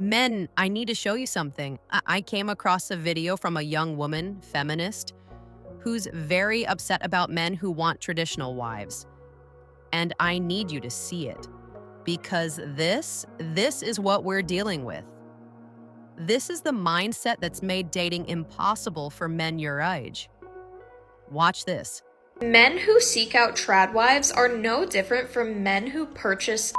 Men, I need to show you something. I came across a video from a young woman, feminist, who's very upset about men who want traditional wives. And I need you to see it because this is what we're dealing with. This is the mindset that's made dating impossible for men your age. Watch this. Men who seek out trad wives are no different from men who purchase.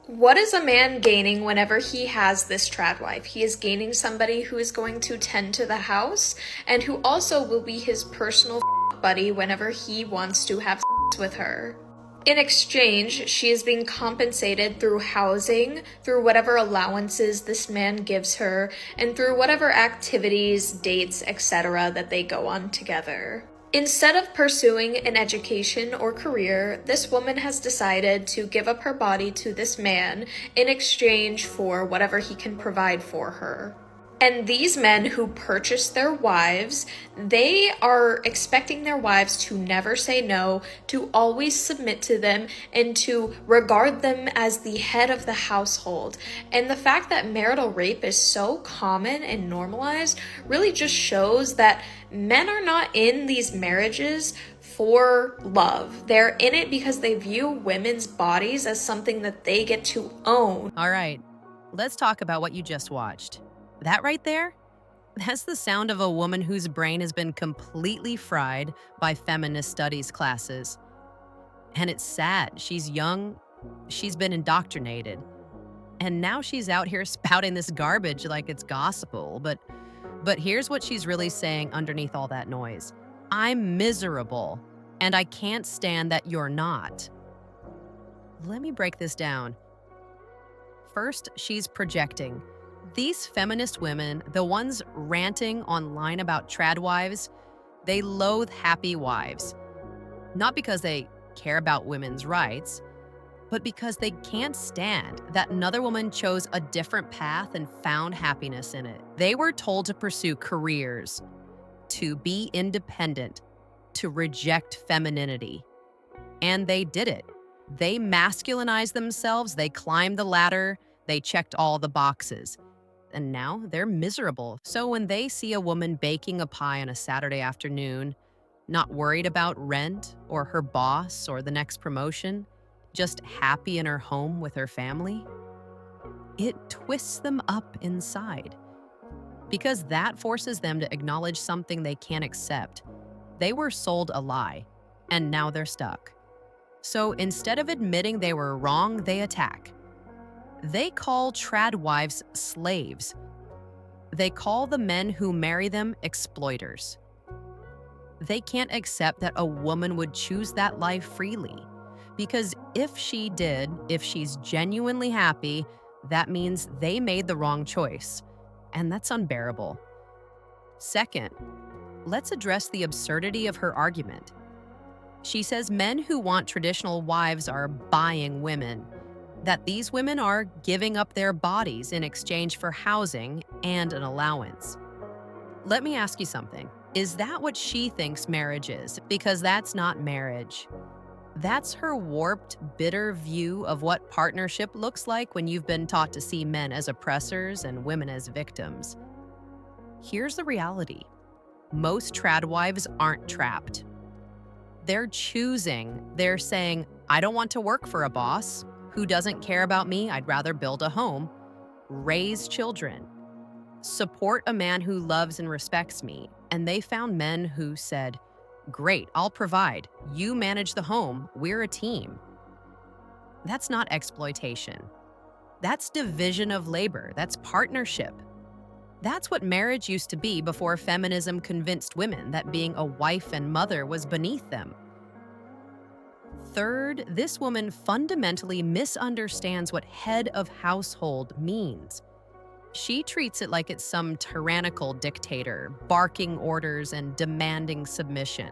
What is a man gaining whenever he has this trad wife? He is gaining somebody who is going to tend to the house and who also will be his personal buddy whenever he wants to have with her. In exchange, she is being compensated through housing, through whatever allowances this man gives her, and through whatever activities, dates, etc. that they go on together. Instead of pursuing an education or career, this woman has decided to give up her body to this man in exchange for whatever he can provide for her. And these men who purchase their wives, they are expecting their wives to never say no, to always submit to them, and to regard them as the head of the household. And the fact that marital rape is so common and normalized really just shows that men are not in these marriages for love. They're in it because they view women's bodies as something that they get to own. All right, let's talk about what you just watched. That right there? That's the sound of a woman whose brain has been completely fried by feminist studies classes. And it's sad. She's young, she's been indoctrinated, and now she's out here spouting this garbage like it's gospel. But here's what she's really saying underneath all that noise. I'm miserable, and I can't stand that you're not. Let me break this down. First, she's projecting. These feminist women, the ones ranting online about trad wives, they loathe happy wives. Not because they care about women's rights, but because they can't stand that another woman chose a different path and found happiness in it. They were told to pursue careers, to be independent, to reject femininity. And they did it. They masculinized themselves, they climbed the ladder, they checked all the boxes. And now they're miserable. So when they see a woman baking a pie on a Saturday afternoon, not worried about rent or her boss or the next promotion, just happy in her home with her family, it twists them up inside. Because that forces them to acknowledge something they can't accept. They were sold a lie, and now they're stuck. So instead of admitting they were wrong, they attack. They call trad wives slaves. They call the men who marry them exploiters. They can't accept that a woman would choose that life freely. Because if she did, if she's genuinely happy, that means they made the wrong choice. And that's unbearable. Second, let's address the absurdity of her argument. She says men who want traditional wives are buying women, that these women are giving up their bodies in exchange for housing and an allowance. Let me ask you something. Is that what she thinks marriage is? Because that's not marriage. That's her warped, bitter view of what partnership looks like when you've been taught to see men as oppressors and women as victims. Here's the reality. Most trad wives aren't trapped. They're choosing. They're saying, I don't want to work for a boss who doesn't care about me. I'd rather build a home, raise children, support a man who loves and respects me. And they found men who said, great, I'll provide. You manage the home. We're a team. That's not exploitation. That's division of labor. That's partnership. That's what marriage used to be before feminism convinced women that being a wife and mother was beneath them. Third, this woman fundamentally misunderstands what head of household means. She treats it like it's some tyrannical dictator, barking orders and demanding submission.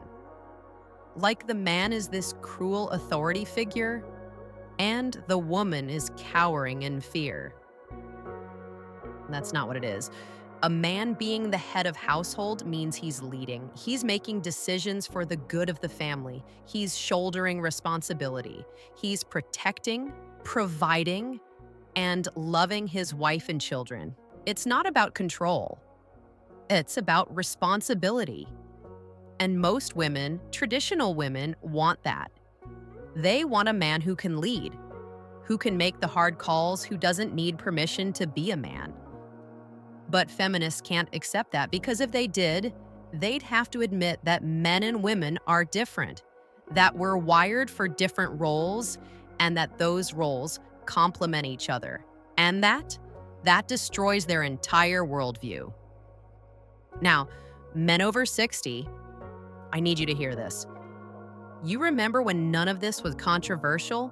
Like the man is this cruel authority figure, and the woman is cowering in fear. That's not what it is. A man being the head of household means he's leading. He's making decisions for the good of the family. He's shouldering responsibility. He's protecting, providing, and loving his wife and children. It's not about control, it's about responsibility. And most women, traditional women, want that. They want a man who can lead, who can make the hard calls, who doesn't need permission to be a man. But feminists can't accept that, because if they did, they'd have to admit that men and women are different, that we're wired for different roles, and that those roles complement each other. And that destroys their entire worldview. Now, men over 60, I need you to hear this. You remember when none of this was controversial?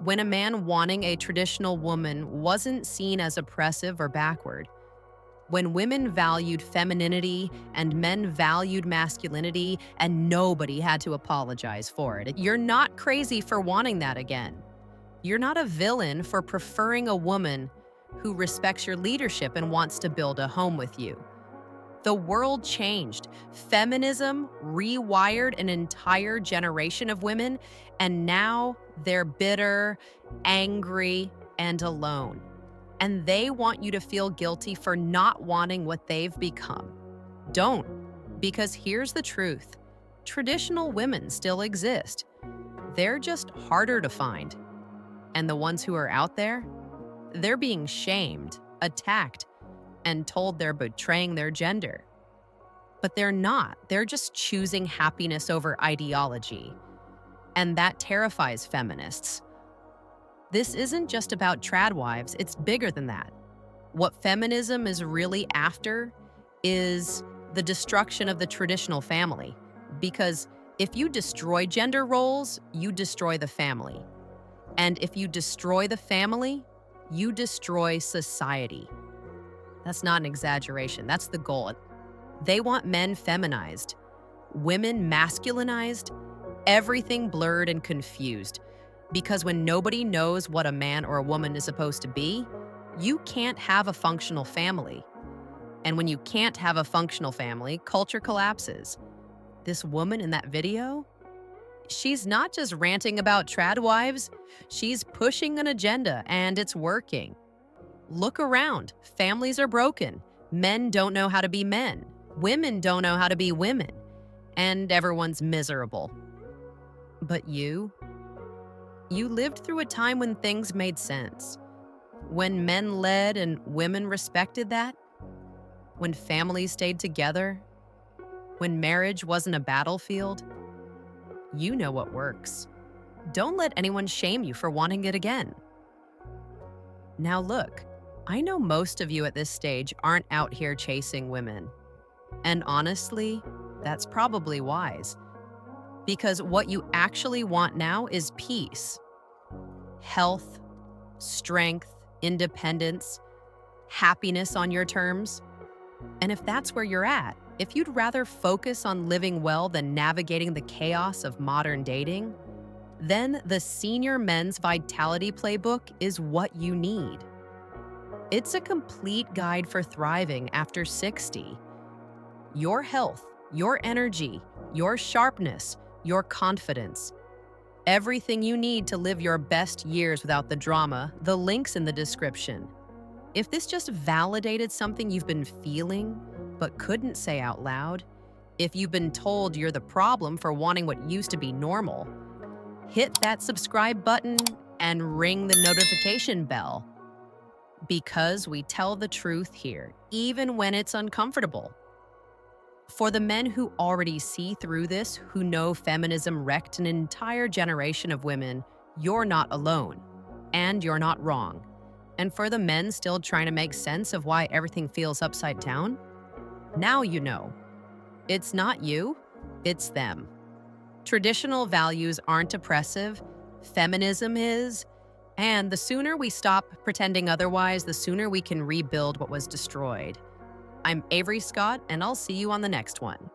When a man wanting a traditional woman wasn't seen as oppressive or backward? When women valued femininity and men valued masculinity and nobody had to apologize for it? You're not crazy for wanting that again. You're not a villain for preferring a woman who respects your leadership and wants to build a home with you. The world changed. Feminism rewired an entire generation of women, and now they're bitter, angry, and alone. And they want you to feel guilty for not wanting what they've become. Don't, because here's the truth. Traditional women still exist. They're just harder to find. And the ones who are out there, they're being shamed, attacked, and told they're betraying their gender. But they're not. They're just choosing happiness over ideology. And that terrifies feminists. This isn't just about trad wives, it's bigger than that. What feminism is really after is the destruction of the traditional family. Because if you destroy gender roles, you destroy the family. And if you destroy the family, you destroy society. That's not an exaggeration, that's the goal. They want men feminized, women masculinized, everything blurred and confused. Because when nobody knows what a man or a woman is supposed to be, you can't have a functional family. And when you can't have a functional family, culture collapses. This woman in that video, she's not just ranting about trad wives, she's pushing an agenda, and it's working. Look around. Families are broken. Men don't know how to be men. Women don't know how to be women. And everyone's miserable. But you lived through a time when things made sense. When men led and women respected that. When families stayed together. When marriage wasn't a battlefield. You know what works. Don't let anyone shame you for wanting it again. Now look, I know most of you at this stage aren't out here chasing women. And honestly, that's probably wise. Because what you actually want now is peace, health, strength, independence, happiness on your terms. And if that's where you're at, if you'd rather focus on living well than navigating the chaos of modern dating, then the Senior Men's Vitality Playbook is what you need. It's a complete guide for thriving after 60. Your health, your energy, your sharpness, your confidence. Everything you need to live your best years without the drama, the link's in the description. If this just validated something you've been feeling but couldn't say out loud, if you've been told you're the problem for wanting what used to be normal, hit that subscribe button and ring the notification bell. Because we tell the truth here, even when it's uncomfortable. For the men who already see through this, who know feminism wrecked an entire generation of women, you're not alone. And you're not wrong. And for the men still trying to make sense of why everything feels upside down, now you know. It's not you, it's them. Traditional values aren't oppressive, feminism is, and the sooner we stop pretending otherwise, the sooner we can rebuild what was destroyed. I'm Avery Scott, and I'll see you on the next one.